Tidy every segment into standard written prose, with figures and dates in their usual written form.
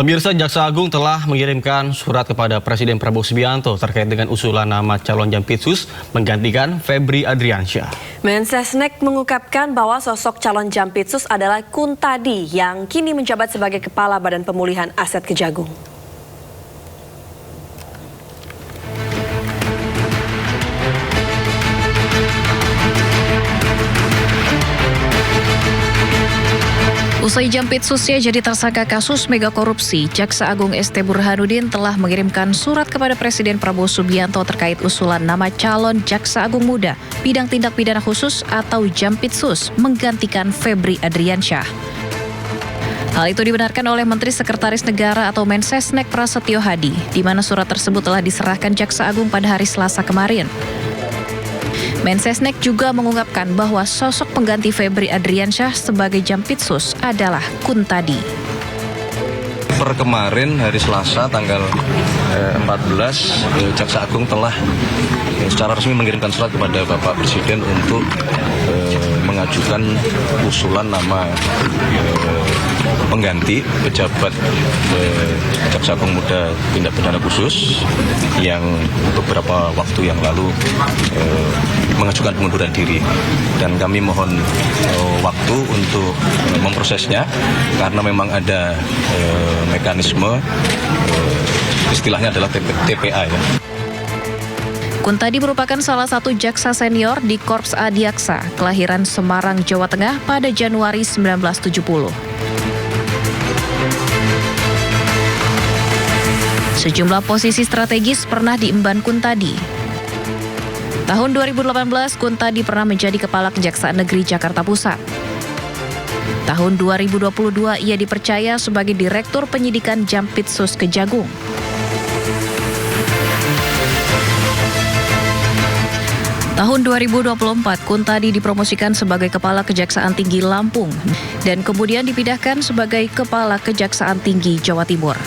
Pemirsa, Jaksa Agung telah mengirimkan surat kepada Presiden Prabowo Subianto terkait dengan usulan nama calon Jampitsus menggantikan Febri Adriansyah. Mensesnek mengungkapkan bahwa sosok calon Jampitsus adalah Kuntadi yang kini menjabat sebagai Kepala Badan Pemulihan Aset Kejagung. Usai Jampitsusnya jadi tersangka kasus mega korupsi, Jaksa Agung ST Burhanuddin telah mengirimkan surat kepada Presiden Prabowo Subianto terkait usulan nama calon Jaksa Agung Muda bidang tindak pidana khusus atau Jampitsus menggantikan Febri Adriansyah. Hal itu dibenarkan oleh Menteri Sekretaris Negara atau Mensesnek Prasetyo Hadi, di mana surat tersebut telah diserahkan Jaksa Agung pada hari Selasa kemarin. Mensesnek juga mengungkapkan bahwa sosok pengganti Febri Adriansyah sebagai Jampitsus adalah Kuntadi. Per kemarin hari Selasa tanggal 14, Jaksa Agung telah secara resmi mengirimkan surat kepada Bapak Presiden untuk mengajukan usulan nama pengganti pejabat Jaksa Agung Muda Tindak Pidana Khusus yang beberapa waktu yang lalu mengajukan pengunduran diri, dan kami mohon waktu untuk memprosesnya karena memang ada mekanisme istilahnya adalah TPA ya. Kuntadi merupakan salah satu jaksa senior di Korps Adiaksa, kelahiran Semarang, Jawa Tengah pada Januari 1970. Sejumlah posisi strategis pernah diemban Kuntadi. Tahun 2018, Kuntadi pernah menjadi Kepala Kejaksaan Negeri Jakarta Pusat. Tahun 2022, ia dipercaya sebagai Direktur Penyidikan Jampitsus Kejagung. Tahun 2024, Kuntadi dipromosikan sebagai Kepala Kejaksaan Tinggi Lampung dan kemudian dipindahkan sebagai Kepala Kejaksaan Tinggi Jawa Timur.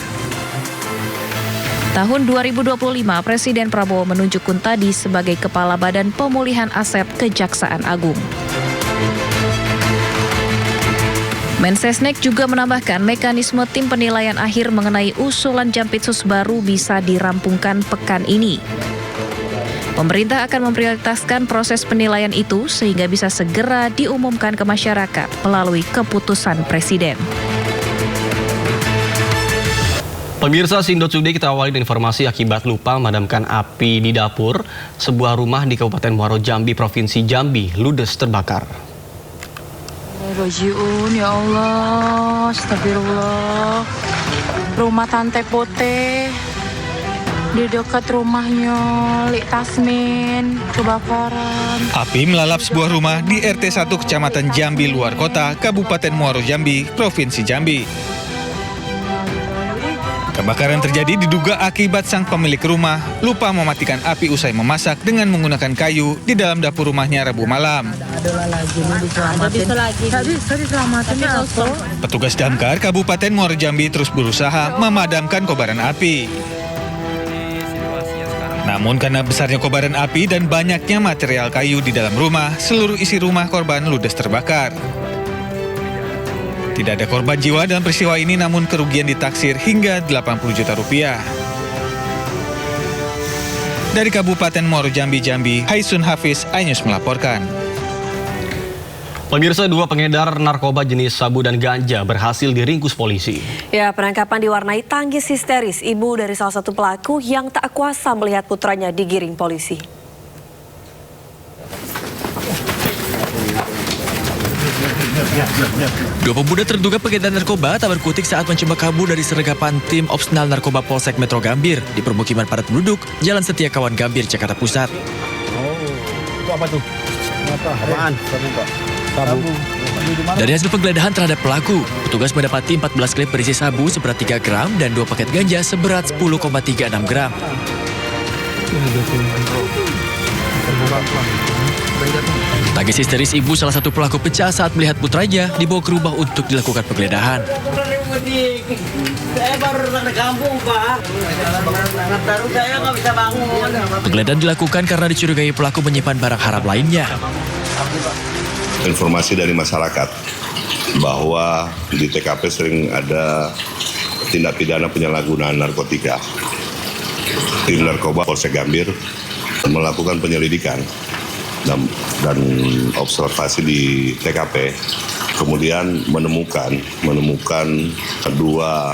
Tahun 2025, Presiden Prabowo menunjuk Kuntadi sebagai Kepala Badan Pemulihan Aset Kejaksaan Agung. Mensesnek juga menambahkan mekanisme tim penilaian akhir mengenai usulan Jampitsus baru bisa dirampungkan pekan ini. Pemerintah akan memprioritaskan proses penilaian itu sehingga bisa segera diumumkan ke masyarakat melalui keputusan Presiden. Pemirsa Sindo Today, kita awali dengan informasi akibat lupa memadamkan api di dapur. Sebuah rumah di Kabupaten Muaro Jambi, Provinsi Jambi, ludes terbakar. Rojiun, ya Allah, astagfirullah. Rumah Tante Pote di dekat rumahnya Lik Tasmin kebakaran. Api melalap sebuah rumah di RT 1 Kecamatan Jambi Luar Kota, Kabupaten Muaro Jambi, Provinsi Jambi. Kebakaran terjadi diduga akibat sang pemilik rumah lupa mematikan api usai memasak dengan menggunakan kayu di dalam dapur rumahnya Rabu malam. Petugas damkar Kabupaten Muaro Jambi terus berusaha memadamkan kobaran api. Namun karena besarnya kobaran api dan banyaknya material kayu di dalam rumah, seluruh isi rumah korban ludes terbakar. Tidak ada korban jiwa dalam peristiwa ini, namun kerugian ditaksir hingga 80 juta rupiah. Dari Kabupaten Muaro Jambi, Haisun Hafiz, iNews melaporkan. Pemirsa, dua pengedar narkoba jenis sabu dan ganja berhasil diringkus polisi. Ya, penangkapan diwarnai tangis histeris ibu dari salah satu pelaku yang tak kuasa melihat putranya digiring polisi. Dua pemuda terduga pengedar narkoba tak berkutik saat mencoba kabur dari sergapan tim Opsnal Narkoba Polsek Metro Gambir di permukiman padat penduduk Jalan Setiakawan Gambir, Jakarta Pusat. Itu apa tuh? Apaan? Sabu. Dari hasil penggeledahan terhadap pelaku, petugas mendapati 14 klip berisi sabu seberat 3 gram dan 2 paket ganja seberat 10,36 gram. Tangis histeris ibu salah satu pelaku pecah saat melihat putranya dibawa ke rumah untuk dilakukan penggeledahan. Saya baru datang dari kampung, Pak. Baru saya nggak bisa bangun. Penggeledahan dilakukan karena dicurigai pelaku menyimpan barang haram lainnya. Informasi dari masyarakat bahwa di TKP sering ada tindak pidana penyalahgunaan narkotika. Tim Narkoba Polsek Gambir melakukan penyelidikan dan observasi di TKP, kemudian menemukan dua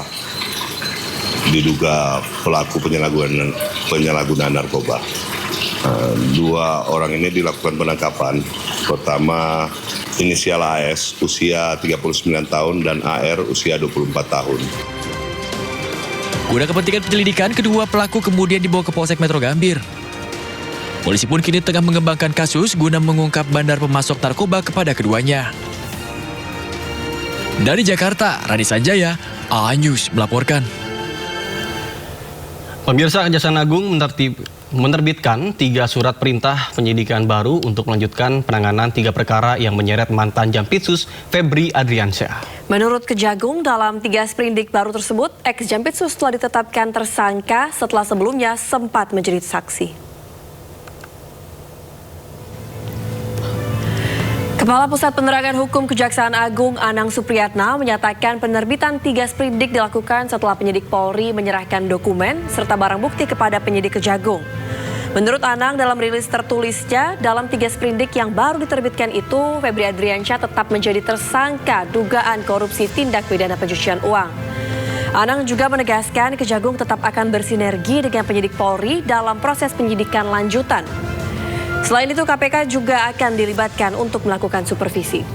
diduga pelaku penyalahgunaan narkoba. Dua orang ini dilakukan penangkapan. Pertama, inisial AS usia 39 tahun dan AR usia 24 tahun. Guna kepentingan penyelidikan, kedua pelaku kemudian dibawa ke Polsek Metro Gambir. Polisi pun kini tengah mengembangkan kasus guna mengungkap bandar pemasok narkoba kepada keduanya. Dari Jakarta, Rani Sanjaya, A-News melaporkan. Pemirsa, Kejaksaan Agung menerbitkan 3 surat perintah penyidikan baru untuk melanjutkan penanganan 3 perkara yang menyeret mantan Jampitsus Febri Adriansyah. Menurut Kejagung, dalam 3 sprindik baru tersebut, ex-Jampitsus telah ditetapkan tersangka setelah sebelumnya sempat menjadi saksi. Kepala Pusat Penerangan Hukum Kejaksaan Agung Anang Supriyatna menyatakan penerbitan 3 sprindik dilakukan setelah penyidik Polri menyerahkan dokumen serta barang bukti kepada penyidik Kejagung. Menurut Anang, dalam rilis tertulisnya, dalam 3 sprindik yang baru diterbitkan itu, Febri Adriansyah tetap menjadi tersangka dugaan korupsi tindak pidana pencucian uang. Anang juga menegaskan Kejagung tetap akan bersinergi dengan penyidik Polri dalam proses penyidikan lanjutan. Selain itu, KPK juga akan dilibatkan untuk melakukan supervisi.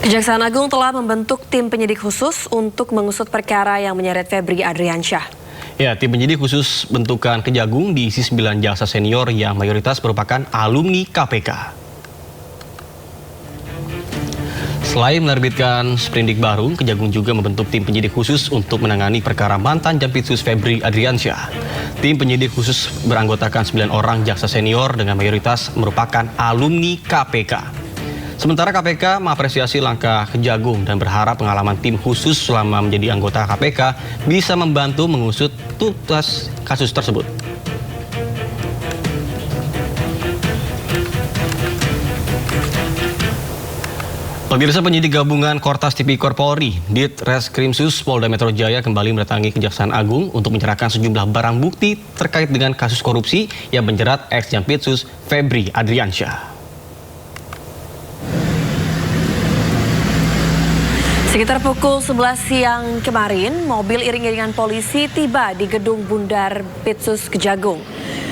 Kejaksaan Agung telah membentuk tim penyidik khusus untuk mengusut perkara yang menyeret Febri Adriansyah. Ya, tim penyidik khusus bentukan Kejagung diisi 9 jaksa senior yang mayoritas merupakan alumni KPK. Selain menerbitkan sprindik baru, Kejagung juga membentuk tim penyidik khusus untuk menangani perkara mantan Jampitsus Febri Adriansyah. Tim penyidik khusus beranggotakan 9 orang jaksa senior dengan mayoritas merupakan alumni KPK. Sementara KPK mengapresiasi langkah Kejagung dan berharap pengalaman tim khusus selama menjadi anggota KPK bisa membantu mengusut tuntas kasus tersebut. Pemirsa, penyidik gabungan Kortas Tipikor Polri, Ditreskrimsus Polda Metro Jaya kembali mendatangi Kejaksaan Agung untuk menyerahkan sejumlah barang bukti terkait dengan kasus korupsi yang menjerat ex-Jampitsus Febri Adriansyah. Sekitar pukul 11 siang kemarin, mobil iring-iringan polisi tiba di gedung Bundar Pitsus Kejagung.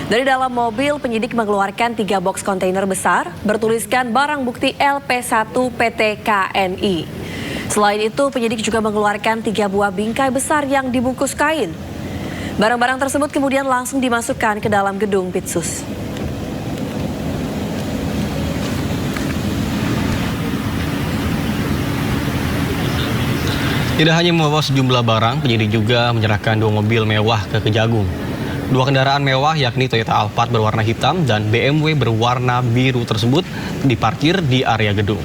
Dari dalam mobil, penyidik mengeluarkan 3 boks kontainer besar bertuliskan barang bukti LP1 PT KNI. Selain itu, penyidik juga mengeluarkan 3 buah bingkai besar yang dibungkus kain. Barang-barang tersebut kemudian langsung dimasukkan ke dalam gedung Pitsus. Tidak hanya membawa sejumlah barang, penyidik juga menyerahkan 2 mobil mewah ke Kejagung. 2 kendaraan mewah yakni Toyota Alphard berwarna hitam dan BMW berwarna biru tersebut diparkir di area gedung.